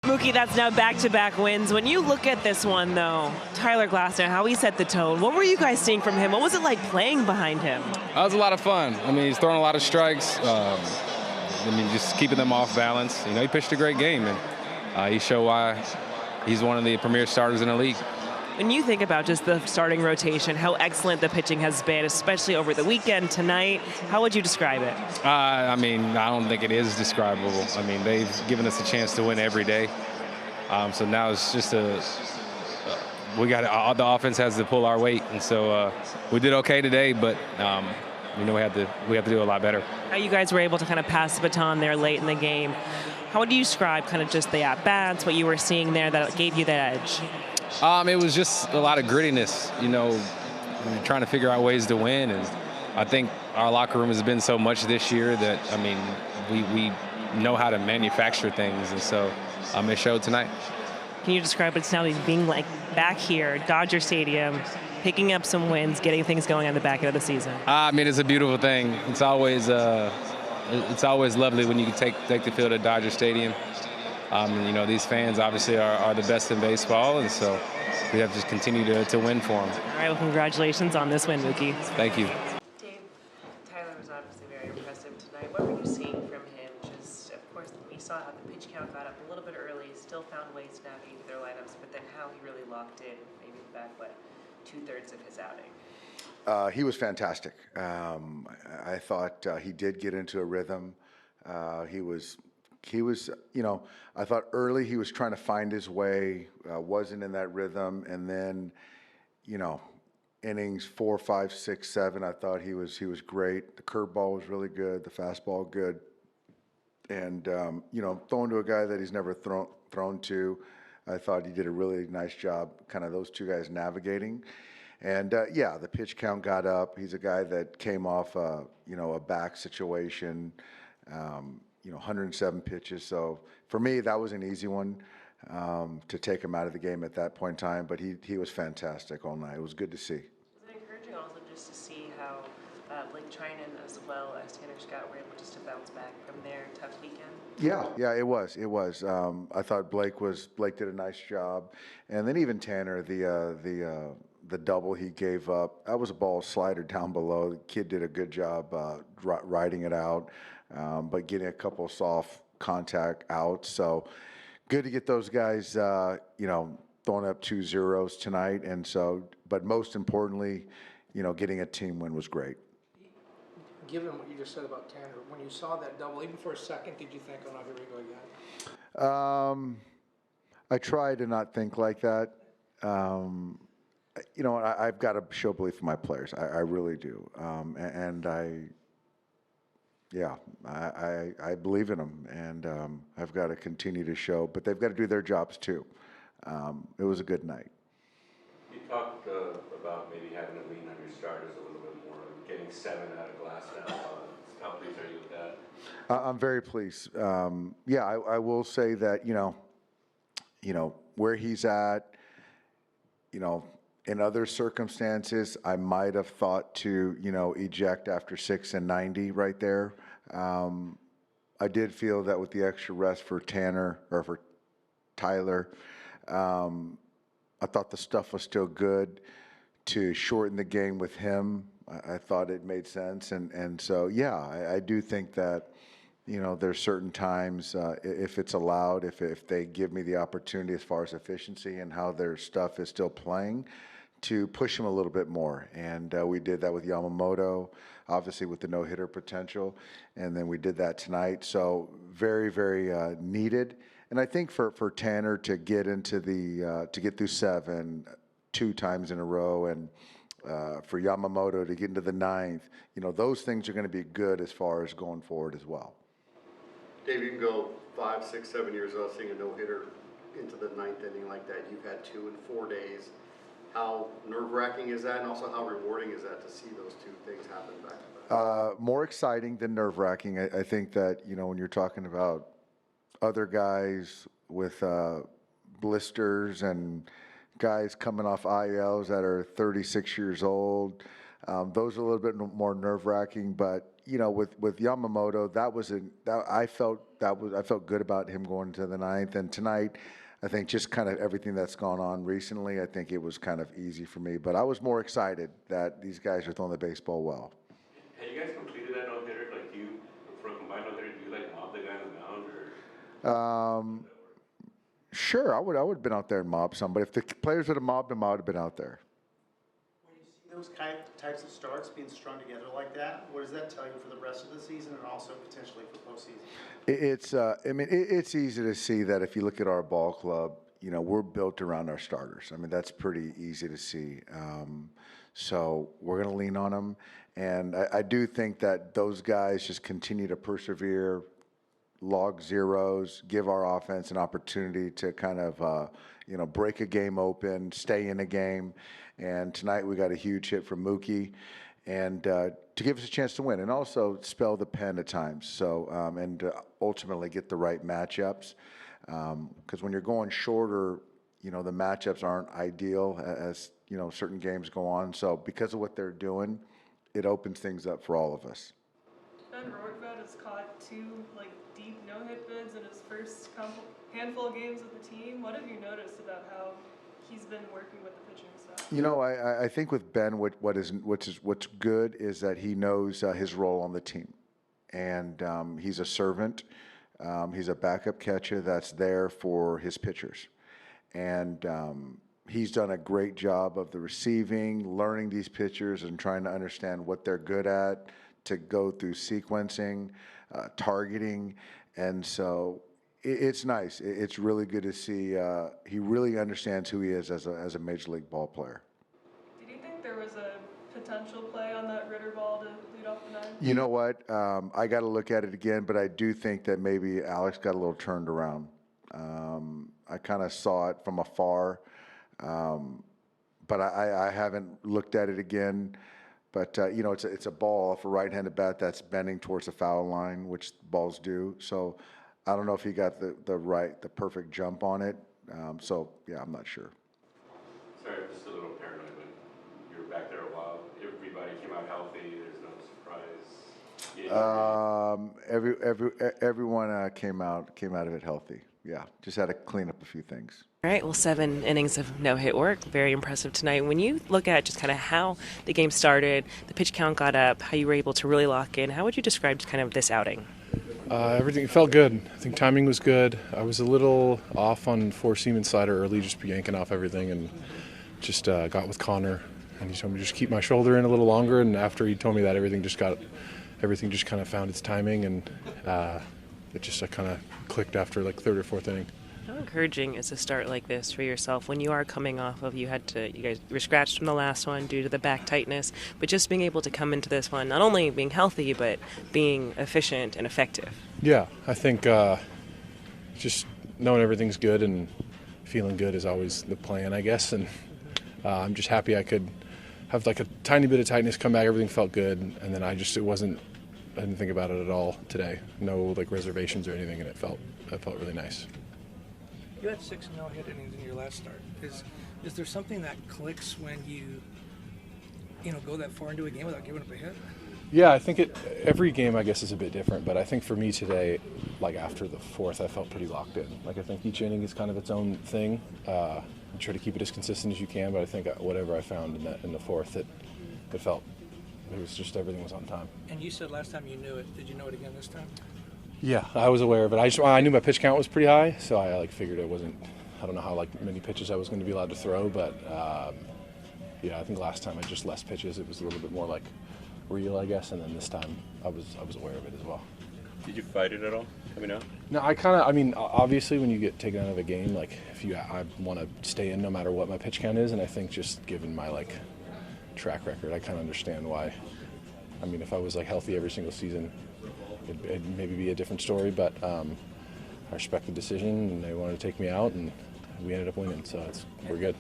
Mookie, that's now back-to-back wins. When you look at this one, though, Tyler Glasnow, how he set the tone, what were you guys seeing from him? What was it like playing behind him? That was a lot of fun. I mean, he's throwing a lot of strikes. Just keeping them off balance. You know, he pitched a great game, and he showed why he's one of the premier starters in the league. When you think about just the starting rotation, how excellent the pitching has been, especially over the weekend, tonight, how would you describe it? I mean, I don't think it is describable. I mean, they've given us a chance to win every day. So now it's just the offense has to pull our weight, and so we did okay today, but you know, we have to do a lot better. How you guys were able to kind of pass the baton there late in the game. How would you describe kind of just the at-bats, what you were seeing there that gave you that edge? It was just a lot of grittiness, you know, trying to figure out ways to win. And I think our locker room has been so much this year that, I mean, we know how to manufacture things. And so it showed tonight. Can you describe what it's now being like back here, Dodger Stadium, picking up some wins, getting things going on the back end of the season? I mean, it's a beautiful thing. It's always lovely when you can take the field at Dodger Stadium. You know, these fans obviously are the best in baseball, and so we have to just continue to win for them. All right, well, congratulations on this win, Mookie. Thank you. Dave, Tyler was obviously very impressive tonight. What were you seeing from him? Just, of course, we saw how the pitch count got up a little bit early, still found ways to navigate their lineups, but then how he really locked in, maybe back, two-thirds of his outing? He was fantastic. I thought he did get into a rhythm. He was, you know, I thought early he was trying to find his way, wasn't in that rhythm, and then, you know, innings 4, 5, 6, 7, I thought he was great. The curveball was really good, the fastball good, and you know, throwing to a guy that he's never thrown to, I thought he did a really nice job, kind of those two guys navigating. And yeah, the pitch count got up. He's a guy that came off, you know, a back situation, you know, 107 pitches. So for me, that was an easy one to take him out of the game at that point in time. But he was fantastic all night. It was good to see. Was it encouraging also just to see how Blake Trinan as well as Tanner Scott were able just to bounce back from their tough weekend? Yeah, it was. I thought Blake did a nice job, and then even Tanner, the double he gave up, that was a ball slider down below. The kid did a good job riding it out, but getting a couple soft contact outs. So good to get those guys, you know, throwing up 2 zeros tonight. And so, but most importantly, you know, getting a team win was great. Given what you just said about Tanner, when you saw that double, even for a second, did you think, oh no, here we go again? I try to not think like that. You know, I've got to show belief in my players. I really do. And I believe in them, and I've got to continue to show, but they've got to do their jobs too. It was a good night. You talked about maybe having to lean on your starters a little bit more, getting 7 out of Glasnow. How pleased are you with that? I'm very pleased. Yeah, I will say that, you know, where he's at, you know, in other circumstances, I might have thought to, you know, eject after 6 and 90 right there. I did feel that with the extra rest for Tanner or for Tyler, I thought the stuff was still good to shorten the game with him. I thought it made sense. And so, yeah, I do think that, you know, there's certain times, if it's allowed, if they give me the opportunity as far as efficiency and how their stuff is still playing, to push him a little bit more. And we did that with Yamamoto, obviously with the no-hitter potential, and then we did that tonight. So very, very needed. And I think for Tanner to get into to get through 7 2 times in a row, and for Yamamoto to get into the 9th, you know, those things are going to be good as far as going forward as well. Dave, you can go 5, 6, 7 years without seeing a no-hitter into the 9th inning like that. You've had 2 in 4 days. How nerve-wracking is that, and also how rewarding is that to see those 2 things happen back to back? More exciting than nerve-wracking. I think that, you know, when you're talking about other guys with blisters and guys coming off ILs that are 36 years old, those are a little bit more nerve-wracking. But, with Yamamoto, I felt good about him going to the ninth. And tonight, I think just kind of everything that's gone on recently, I think it was kind of easy for me. But I was more excited that these guys are throwing the baseball well. Have you guys completed that no-hitter? Like, for a combined no-hitter, do you like mob the guy on the mound, or? Sure, I would have been out there and mobbed somebody. If the players would have mobbed him, I would have been out there. When you see those types of starts being strung together like that, what does that tell you for the rest of the season and also potentially for postseason? It's easy to see that if you look at our ball club, we're built around our starters. I mean, that's pretty easy to see. So we're going to lean on them. And I do think that those guys just continue to persevere, log zeros, give our offense an opportunity to kind of, break a game open, stay in a game. And tonight we got a huge hit from Mookie, and to give us a chance to win, and also spell the pen at times. So and ultimately get the right matchups, because when you're going shorter, the matchups aren't ideal as certain games go on. So because of what they're doing, it opens things up for all of us. Ben Roortveld has caught 2 deep no-hit bids in his first handful of games with the team. What have you noticed about how he's been working with the pitching staff? I think with Ben, what's good is that he knows his role on the team, and he's a servant. He's a backup catcher that's there for his pitchers, and he's done a great job of the receiving, learning these pitchers, and trying to understand what they're good at, to go through sequencing, targeting, and so it's nice. It's really good to see. He really understands who he is as a major league ball player. Did you think there was a potential play on that Ritter ball to lead off the ninth? You know what? I got to look at it again, but I do think that maybe Alex got a little turned around. I kind of saw it from afar, but I haven't looked at it again. But it's a ball off a right-handed bat that's bending towards the foul line, which balls do. So I don't know if he got the perfect jump on it. So yeah, I'm not sure. Sorry, I'm just a little paranoid, but you were back there a while. Everybody came out healthy. There's no surprise. Everyone came out of it healthy. Yeah, just had to clean up a few things. All right, well, 7 innings of no-hit work. Very impressive tonight. When you look at just kind of how the game started, the pitch count got up, how you were able to really lock in, how would you describe kind of this outing? Everything felt good. I think timing was good. I was a little off on 4-seam and slider early, just yanking off everything, and just got with Connor, and he told me to just keep my shoulder in a little longer, and after he told me that, everything just kind of found its timing, and it just kind of clicked after third or fourth inning. How encouraging is a start like this for yourself when you are coming off of you guys were scratched from the last one due to the back tightness, but just being able to come into this one, not only being healthy, but being efficient and effective? Yeah, I think just knowing everything's good and feeling good is always the plan, I guess, and I'm just happy I could have a tiny bit of tightness come back, everything felt good, and then I didn't think about it at all today. No reservations or anything, and it felt really nice. You had 6 no-hit innings in your last start. Is there something that clicks when you go that far into a game without giving up a hit? Yeah, I think every game, I guess, is a bit different, but I think for me today, after the 4th, I felt pretty locked in. I think each inning is kind of its own thing. You try to keep it as consistent as you can, but I think whatever I found in the 4th, it was just everything was on time. And you said last time you knew it. Did you know it again this time? Yeah, I was aware of it. I knew my pitch count was pretty high, so I figured it wasn't. I don't know how many pitches I was going to be allowed to throw, but I think last time I just less pitches. It was a little bit more real, I guess, and then this time I was aware of it as well. Did you fight it at all coming out? No, obviously when you get taken out of a game, I want to stay in no matter what my pitch count is, and I think just given my track record, I kind of understand why. If I was healthy every single season, it'd maybe be a different story, but I respect the decision, and they wanted to take me out, and we ended up winning, so we're good.